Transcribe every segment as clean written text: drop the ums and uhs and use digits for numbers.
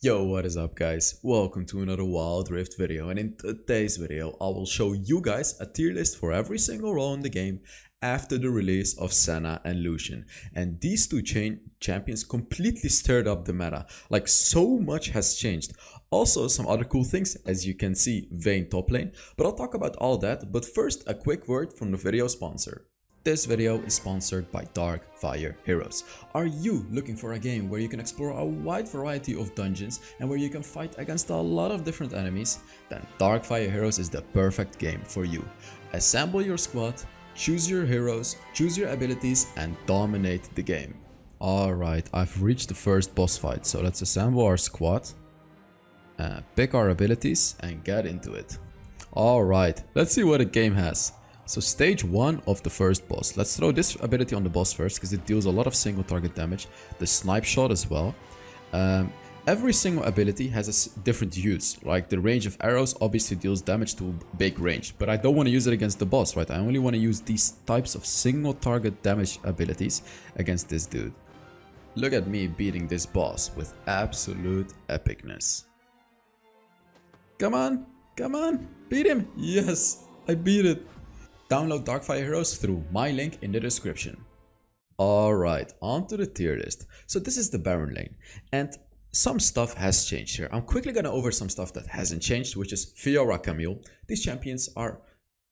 Yo, what is up guys? Welcome to another Wild Rift video, and in today's video I will show you guys a tier list for every single role in the game after the release of Senna and Lucian. And these two champions completely stirred up the meta, like so much has changed. Also some other cool things, as you can see, Vayne top lane, but I'll talk about all that. But first, a quick word from the video sponsor. This video is sponsored by Darkfire Heroes. Are you looking for a game where you can explore a wide variety of dungeons and where you can fight against a lot of different enemies? Then Darkfire Heroes is the perfect game for you. Assemble your squad, choose your heroes, choose your abilities, and dominate the game. Alright, I've reached the first boss fight, so let's assemble our squad, pick our abilities, and get into it. Alright, let's see what the game has. So stage 1 of the first boss. Let's throw this ability on the boss first because it deals a lot of single target damage. The snipe shot as well. Every single ability has a different use. Like the range of arrows obviously deals damage to big range. But I don't want to use it against the boss, right? I only want to use these types of single target damage abilities against this dude. Look at me beating this boss with absolute epicness. Come on, beat him. Yes, I beat it. Download Darkfire Heroes through my link in the description. Alright, on to the tier list. So this is the Baron lane, and some stuff has changed here. I'm quickly gonna over some stuff that hasn't changed, which is Fiora, Camille. These champions are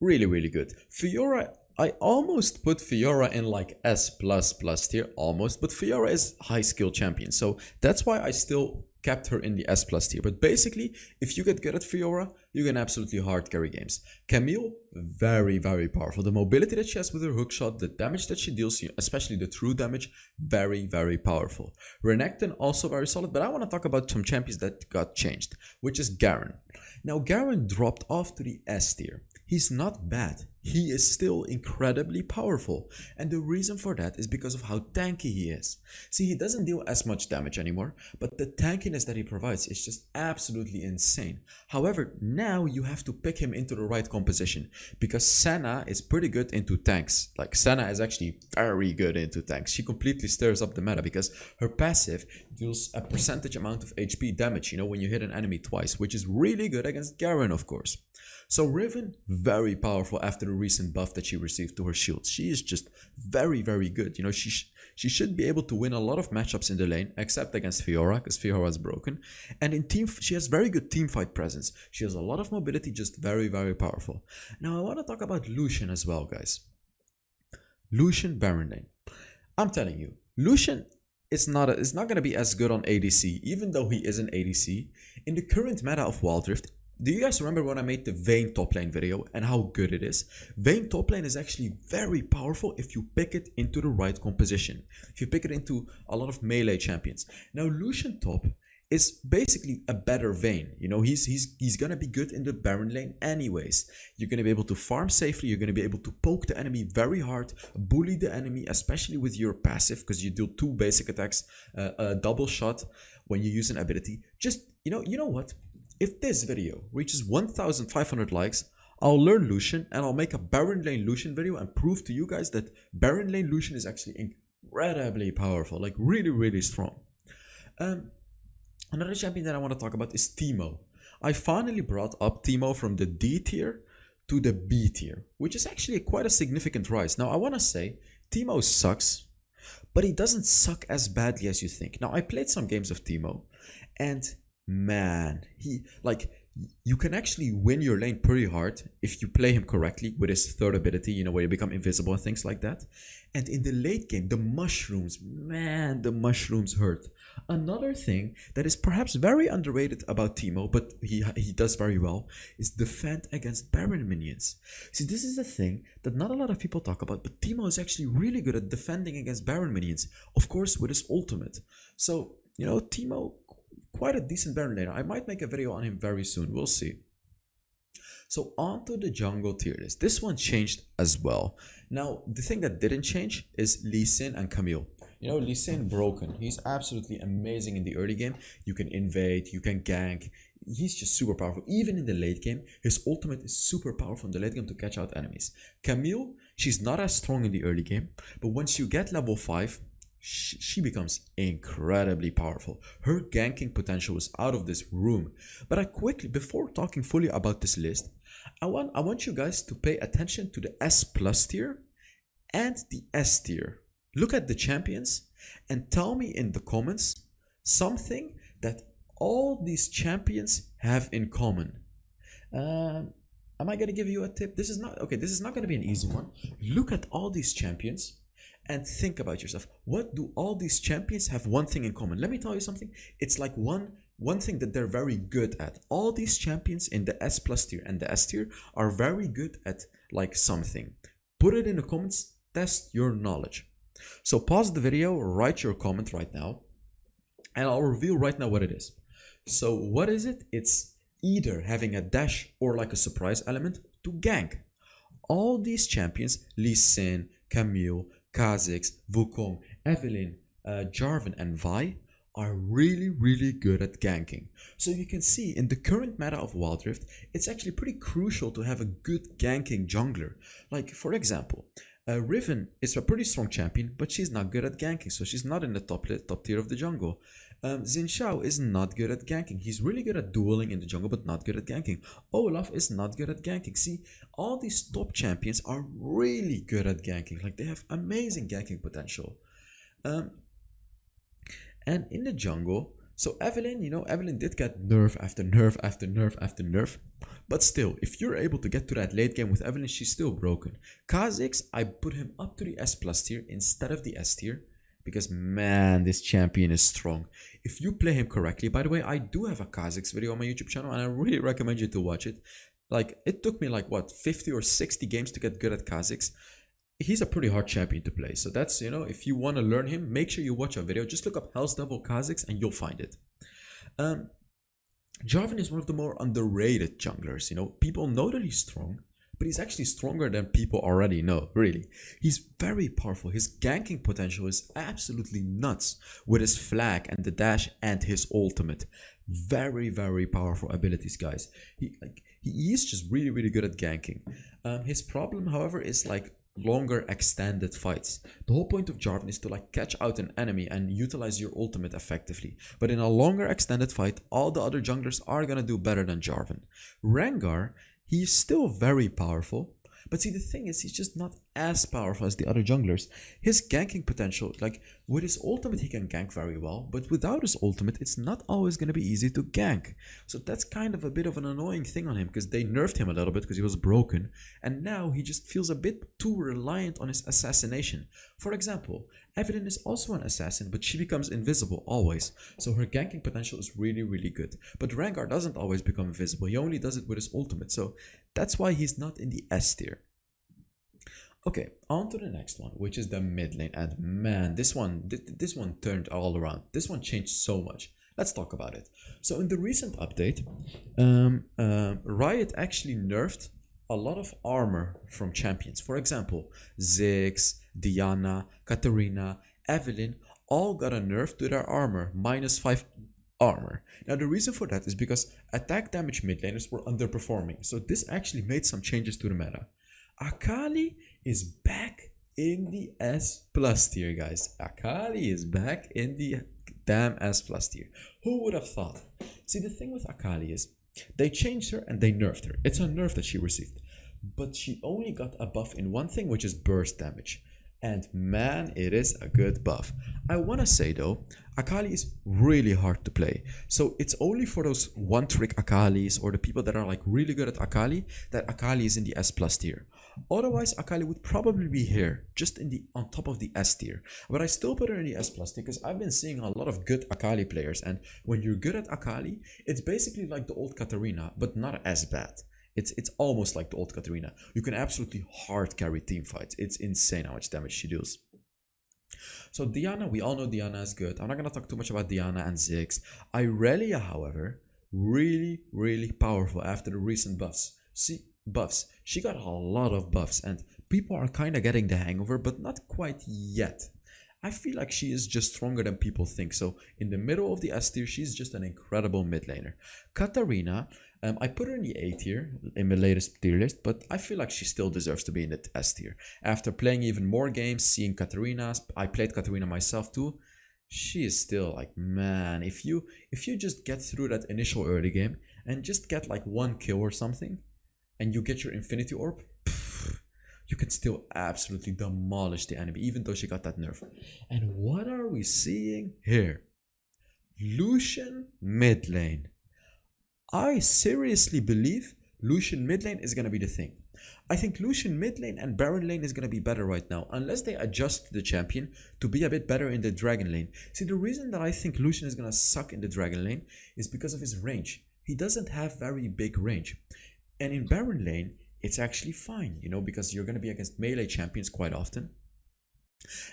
really good. Fiora, I almost put Fiora in like S++ tier, almost, but Fiora is high skill champion, so that's why I still kept her in the S+ tier. But basically, if you get good at Fiora, you can absolutely hard carry games. Camille, very powerful. The mobility that she has with her hookshot, the damage that she deals, especially the true damage, very powerful. Renekton, also very solid, but I want to talk about some champions that got changed, which is Garen. Now, Garen dropped off to the S tier. He's not bad. He is still incredibly powerful, and the reason for that is because of how tanky he is. See, he doesn't deal as much damage anymore, but the tankiness that he provides is just absolutely insane. However, now you have to pick him into the right composition, because Senna is pretty good into tanks. Like, Senna is actually very good into tanks. She completely stirs up the meta because her passive deals a percentage amount of HP damage, you know, when you hit an enemy twice, which is really good against Garen, of course. So Riven, very powerful after the recent buff that she received to her shield. She is just very good. You know, she should be able to win a lot of matchups in the lane, except against Fiora, because Fiora is broken. And in team, she has very good teamfight presence. She has a lot of mobility, just very powerful. Now I want to talk about Lucian as well, guys. Lucian Baron lane. I'm telling you, Lucian is not going to be as good on ADC, even though he is an ADC. In the current meta of Wild Rift, do you guys remember when I made the Vayne top lane video and how good it is? Vayne top lane is actually very powerful if you pick it into the right composition. If you pick it into a lot of melee champions. Now Lucian top is basically a better Vayne. You know, he's gonna be good in the Baron lane anyways. You're gonna be able to farm safely, you're gonna be able to poke the enemy very hard, bully the enemy, especially with your passive, because you do two basic attacks, a double shot when you use an ability. Just, you know what? If this video reaches 1,500 likes, I'll learn Lucian and I'll make a Baron lane Lucian video and prove to you guys that Baron lane Lucian is actually incredibly powerful, like really strong. Another champion that I want to talk about is Teemo. I finally brought up Teemo from the D tier to the B tier, which is actually quite a significant rise. Now I want to say Teemo sucks, but he doesn't suck as badly as you think. Now I played some games of Teemo, and man, you can actually win your lane pretty hard if you play him correctly with his third ability, you know, where you become invisible and things like that. And in the late game, the mushrooms, man, the mushrooms hurt. Another thing that is perhaps very underrated about Teemo, but he does very well, is defend against Baron minions. See, this is a thing that not a lot of people talk about, but Teemo is actually really good at defending against Baron minions, of course with his ultimate. So, you know, Teemo, quite a decent Baron laner. I might make a video on him very soon, we'll see. So on to the jungle tier list. This one changed as well. Now, the thing that didn't change is Lee Sin and Camille. You know, Lee Sin broken. He's absolutely amazing in the early game. You can invade, you can gank. He's just super powerful. Even in the late game, his ultimate is super powerful in the late game to catch out enemies. Camille, she's not as strong in the early game, but once you get level 5, she becomes incredibly powerful. Her ganking potential is out of this room. But I quickly, before talking fully about this list, I want you guys to pay attention to the S plus tier and the S tier. Look at the champions and tell me in the comments something that all these champions have in common. Am I gonna give you a tip? This is not okay. This is not gonna be an easy one. Look at all these champions and think about yourself. What do all these champions have one thing in common? Let me tell you something. It's like one thing that they're very good at. All these champions in the S plus tier and the S tier are very good at like something. Put it in the comments. Test your knowledge. So pause the video, write your comment right now, and I'll reveal right now what it is. So what is it? It's either having a dash or like a surprise element to gank. All these champions, Lee Sin, Camille, Kha'Zix, Wukong, Evelynn, Jarvan and Vi are really good at ganking. So you can see in the current meta of Wild Rift, it's actually pretty crucial to have a good ganking jungler. Like for example, Riven is a pretty strong champion, but she's not good at ganking, so she's not in the top tier of the jungle. Xin Zhao is not good at ganking. He's really good at dueling in the jungle, but not good at ganking. Olaf is not good at ganking. See, all these top champions are really good at ganking. Like, they have amazing ganking potential. And in the jungle, so Evelynn, you know, Evelynn did get nerf after nerf after nerf after nerf. But still, if you're able to get to that late game with Evelynn, she's still broken. Kha'Zix, I put him up to the S plus tier instead of the S tier. Because man, this champion is strong. If you play him correctly, by the way, I do have a Kha'Zix video on my YouTube channel and I really recommend you to watch it. Like, it took me like what, 50 or 60 games to get good at Kha'Zix. He's a pretty hard champion to play. So that's, you know, if you want to learn him, make sure you watch our video. Just look up HellsDevil Kha'Zix and you'll find it. Jarvan is one of the more underrated junglers. You know, people know that he's strong, but he's actually stronger than people already know, really. He's very powerful. His ganking potential is absolutely nuts with his flag and the dash and his ultimate. Very powerful abilities, guys. He is just really good at ganking. His problem, however, is like longer extended fights. The whole point of Jarvan is to like catch out an enemy and utilize your ultimate effectively. But in a longer extended fight, all the other junglers are gonna do better than Jarvan. Rengar, he's still very powerful, but see, the thing is, he's just not as powerful as the other junglers. His ganking potential, like with his ultimate he can gank very well, but without his ultimate it's not always going to be easy to gank. So that's kind of a bit of an annoying thing on him, because they nerfed him a little bit because he was broken, and now he just feels a bit too reliant on his assassination. For example, Evelynn is also an assassin, but she becomes invisible always, so her ganking potential is really good. But Rengar doesn't always become invisible, he only does it with his ultimate, so that's why he's not in the S tier. Okay, on to the next one, which is the mid lane. And man, this one turned all around. This one changed so much. Let's talk about it. So in the recent update, Riot actually nerfed a lot of armor from champions. For example, Ziggs, Diana, Katarina, Evelynn all got a nerf to their armor, -5 armor. Now the reason for that is because attack damage mid laners were underperforming. So this actually made some changes to the meta. Akali is back in the S plus tier, guys. Akali is back in the damn S plus tier. Who would have thought? See, the thing with Akali is they changed her and they nerfed her. It's a nerf that she received, but she only got a buff in one thing, which is burst damage. And man, it is a good buff. I want to say though, Akali is really hard to play. So it's only for those one-trick Akalis or the people that are like really good at Akali that Akali is in the S plus tier. Otherwise, Akali would probably be here, just in the on top of the S tier. But I still put her in the S plus tier because I've been seeing a lot of good Akali players. And when you're good at Akali, it's basically like the old Katarina, but not as bad. It's almost like the old Katarina. You can absolutely hard carry team fights. It's insane how much damage she deals. So Diana, we all know Diana is good. I'm not going to talk too much about Diana and Ziggs. Irelia, however, really powerful after the recent buffs. She got a lot of buffs and people are kind of getting the hang of her, but not quite yet. I feel like she is just stronger than people think. So in the middle of the S tier, she's just an incredible mid laner. Katarina, I put her in the A tier in my latest tier list, but I feel like she still deserves to be in the S tier. After playing even more games, seeing Katarina, I played Katarina myself too. She is still like, man, if you just get through that initial early game and just get like one kill or something, and you get your Infinity Orb, you can still absolutely demolish the enemy, even though she got that nerf. And what are we seeing here? Lucian mid lane. I seriously believe Lucian mid lane is going to be the thing. I think Lucian mid lane and Baron lane is going to be better right now, unless they adjust the champion to be a bit better in the Dragon lane. See, the reason that I think Lucian is going to suck in the Dragon lane is because of his range. He doesn't have very big range. And in Baron lane, it's actually fine, you know, because you're going to be against melee champions quite often.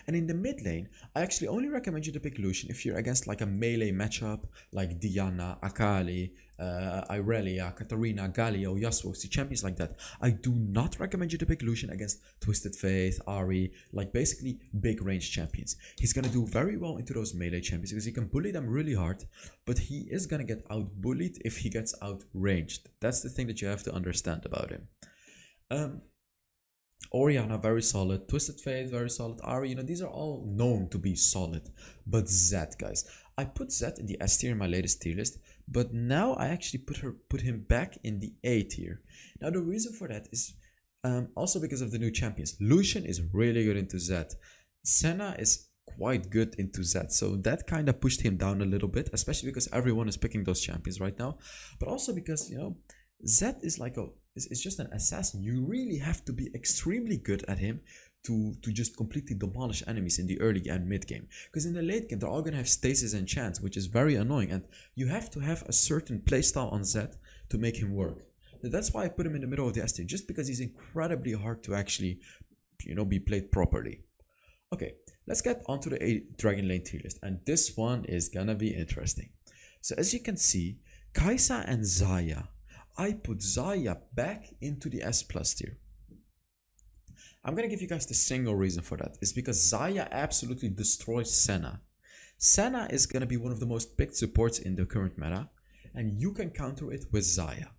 And in the mid lane, I actually only recommend you to pick Lucian if you're against like a melee matchup like Diana, Akali, Irelia, Katarina, Galio, Yasuo, see champions like that. I do not recommend you to pick Lucian against Twisted Faith, Ahri, like basically big range champions. He's gonna do very well into those melee champions because he can bully them really hard, but he is gonna get out bullied if he gets out ranged. That's the thing that you have to understand about him. Orianna, very solid. Twisted Fate, very solid. Ahri, you know, these are all known to be solid. But Zed, guys. I put Zed in the S tier in my latest tier list, but now I actually put him back in the A tier. Now, the reason for that is also because of the new champions. Lucian is really good into Zed. Senna is quite good into Zed, so that kind of pushed him down a little bit, especially because everyone is picking those champions right now. But also because, you know, Zed is like it's just an assassin. You really have to be extremely good at him to just completely demolish enemies in the early and mid game. Because in the late game, they're all going to have stasis and chance, which is very annoying. And you have to have a certain playstyle on Zed to make him work. That's why I put him in the middle of the S tier, just because he's incredibly hard to actually, you know, be played properly. Okay, let's get onto the Dragon lane tier list. And this one is going to be interesting. So as you can see, Kai'Sa and Xayah. I put Xayah back into the S plus tier. I'm gonna give you guys the single reason for that. It's because Xayah absolutely destroys Senna. Senna is gonna be one of the most picked supports in the current meta, and you can counter it with Xayah.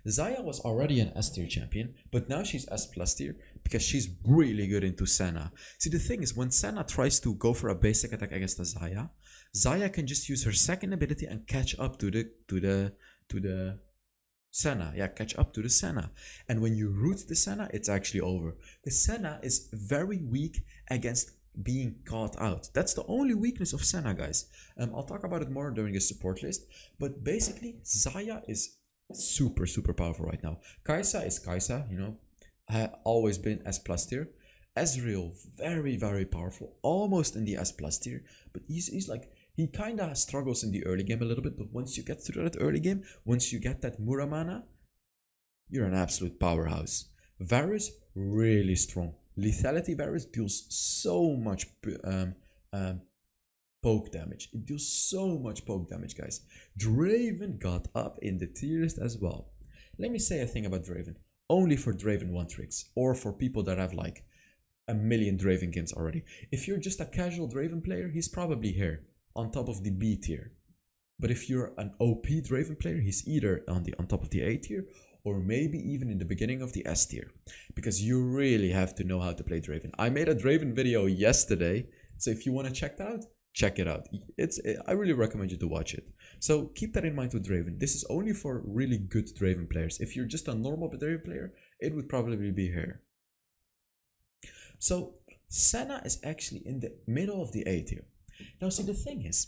Xayah was already an S tier champion, but now she's S plus tier because she's really good into Senna. See, the thing is, when Senna tries to go for a basic attack against a Xayah, Xayah can just use her second ability and catch up to the Senna, catch up to the Senna. And when you root the Senna, it's actually over. Because Senna is very weak against being caught out. That's the only weakness of Senna, guys. I'll talk about it more during the support list. But basically, Xayah is super, super powerful right now. Kai'Sa is Kai'Sa, you know, always been S plus tier. Ezreal, very, very powerful, almost in the S plus tier. But he's like, he kind of struggles in the early game a little bit, but once you get through that early game, once you get that Muramana, you're an absolute powerhouse. Varus, really strong. Lethality Varus deals so much poke damage. It deals so much poke damage, guys. Draven got up in the tier list as well. Let me say a thing about Draven. Only for Draven 1 tricks, or for people that have like a million Draven skins already. If you're just a casual Draven player, he's probably here, on top of the B tier. But if you're an OP Draven player, he's either on top of the A tier or maybe even in the beginning of the S tier, because you really have to know how to play Draven. I made a Draven video yesterday, so if you want to check that out, check it out. I really recommend you to watch it. So keep that in mind with Draven. This is only for really good Draven players. If you're just a normal Draven player, it would probably be here. So Senna is actually in the middle of the A tier. Now, see, the thing is,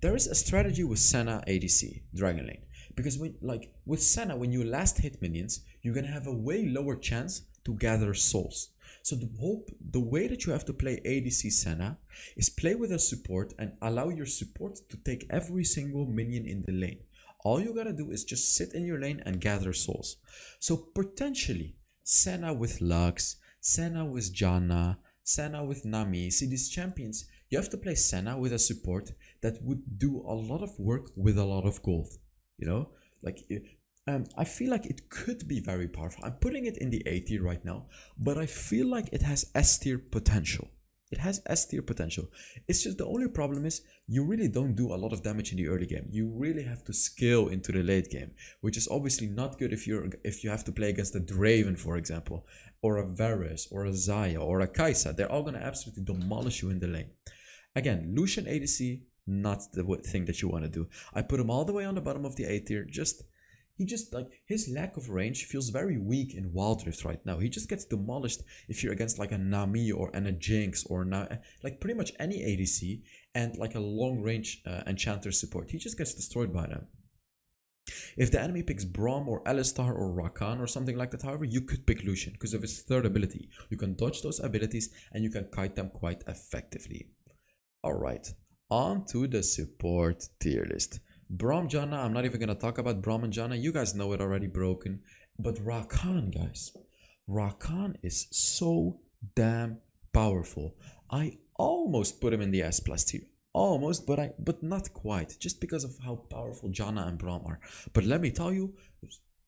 there is a strategy with Senna ADC, Dragon Lane. Because with Senna, when you last hit minions, you're going to have a way lower chance to gather souls. So the way that you have to play ADC Senna is play with a support and allow your support to take every single minion in the lane. All you gotta do is just sit in your lane and gather souls. So potentially, Senna with Lux, Senna with Janna, Senna with Nami. See, these champions, you have to play Senna with a support that would do a lot of work with a lot of gold. You know, like I feel like it could be very powerful. I'm putting it in the A tier right now, but I feel like it has S tier potential. It has S tier potential. It's just the only problem is you really don't do a lot of damage in the early game. You really have to scale into the late game, which is obviously not good if you have to play against a Draven, for example, or a Varus, or a Xayah, or a Kai'Sa. They're all gonna absolutely demolish you in the lane. Again, Lucian ADC, not the thing that you want to do. I put him all the way on the bottom of the A tier. His lack of range feels very weak in Wild Rift right now. He just gets demolished if you're against like a Nami or a Jinx or like pretty much any ADC and like a long range enchanter support. He just gets destroyed by them. If the enemy picks Braum or Alistar or Rakan or something like that, however, you could pick Lucian because of his third ability. You can dodge those abilities and you can kite them quite effectively. Alright, on to the support tier list. Braum, Janna, I'm not even going to talk about Braum and Janna. You guys know it already broken. But Rakan, guys. Rakan is so damn powerful. I almost put him in the S plus tier. Almost, but not quite. Just because of how powerful Janna and Braum are. But let me tell you,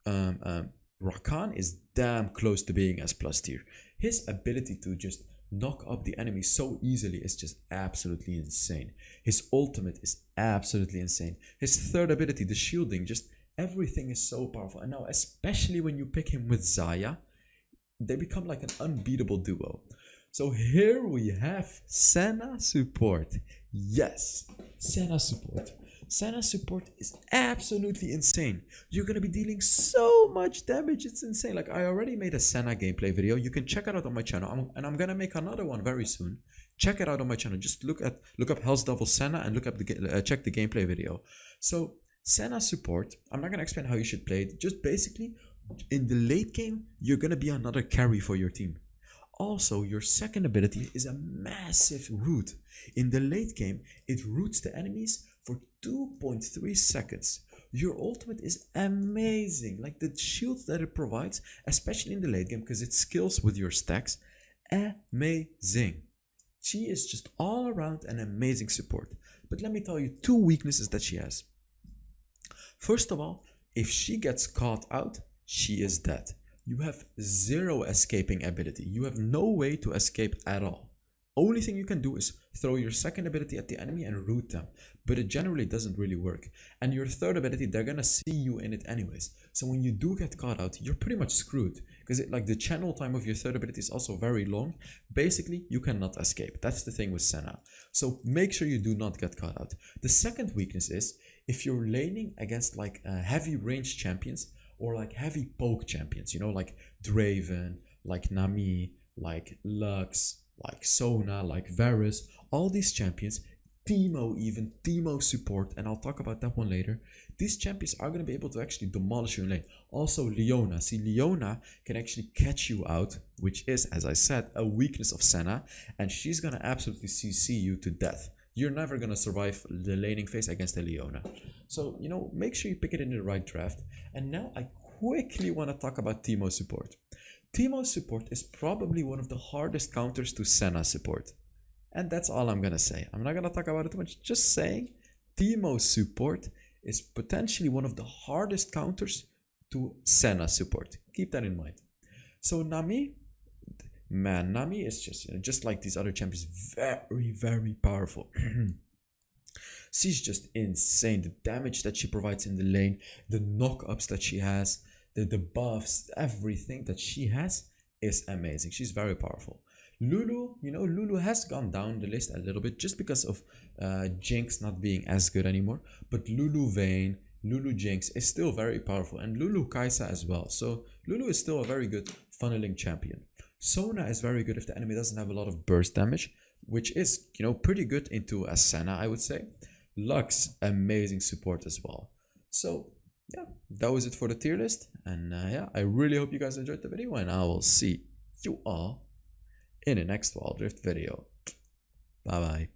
Rakan is damn close to being S plus tier. His ability to just knock up the enemy so easily is just absolutely insane. His ultimate is absolutely insane. His third ability, the shielding, just everything is so powerful. And now, especially when you pick him with Xayah, they become like an unbeatable duo. So here we have Senna support. Yes, Senna support. Senna support is absolutely insane. You're gonna be dealing so much damage, it's insane. Like, I already made a Senna gameplay video. You can check it out on my channel, and I'm gonna make another one very soon. Check it out on my channel. Just look up HellsDevil Senna and check the gameplay video. So Senna support, I'm not gonna explain how you should play it. Just basically, in the late game, you're gonna be another carry for your team. Also, your second ability is a massive root. In the late game, it roots the enemies for 2.3 seconds. Your ultimate is amazing. Like, the shields that it provides, especially in the late game, because it skills with your stacks, amazing. She is just all around an amazing support. But let me tell you two weaknesses that she has. First of all, if she gets caught out, she is dead. You have zero escaping ability. You have no way to escape at all. Only thing you can do is throw your second ability at the enemy and root them, but it generally doesn't really work. And your third ability, they're gonna see you in it anyways. So when you do get caught out, you're pretty much screwed, because the channel time of your third ability is also very long. Basically, you cannot escape. That's the thing with Senna. So make sure you do not get caught out. The second weakness is if you're laning against like heavy range champions or like heavy poke champions, you know, like Draven, like Nami, like Lux, like Sona, like Varus, all these champions, Teemo support, and I'll talk about that one later. These champions are going to be able to actually demolish you in lane. Also Leona. See, Leona can actually catch you out, which is, as I said, a weakness of Senna, and she's going to absolutely CC you to death. You're never going to survive the laning phase against a Leona. So, you know, make sure you pick it in the right draft. And now I quickly want to talk about Teemo support. Teemo support is probably one of the hardest counters to Senna support. And that's all I'm gonna say. I'm not gonna talk about it too much. Just saying, Teemo support is potentially one of the hardest counters to Senna support. Keep that in mind. So Nami, man, Nami is just, you know, just like these other champions, very, very powerful. She's just insane. The damage that she provides in the lane, the knock-ups that she has, the buffs, everything that she has is amazing. She's very powerful. Lulu, you know, Lulu has gone down the list a little bit just because of Jinx not being as good anymore. But Lulu Vayne, Lulu Jinx is still very powerful, and Lulu Kai'Sa as well. So Lulu is still a very good funneling champion. Sona is very good if the enemy doesn't have a lot of burst damage, which is, you know, pretty good into a Senna, I would say. Lux, amazing support as well. So yeah, that was it for the tier list, and yeah, I really hope you guys enjoyed the video, and I will see you all in the next Wild Rift video. Bye bye.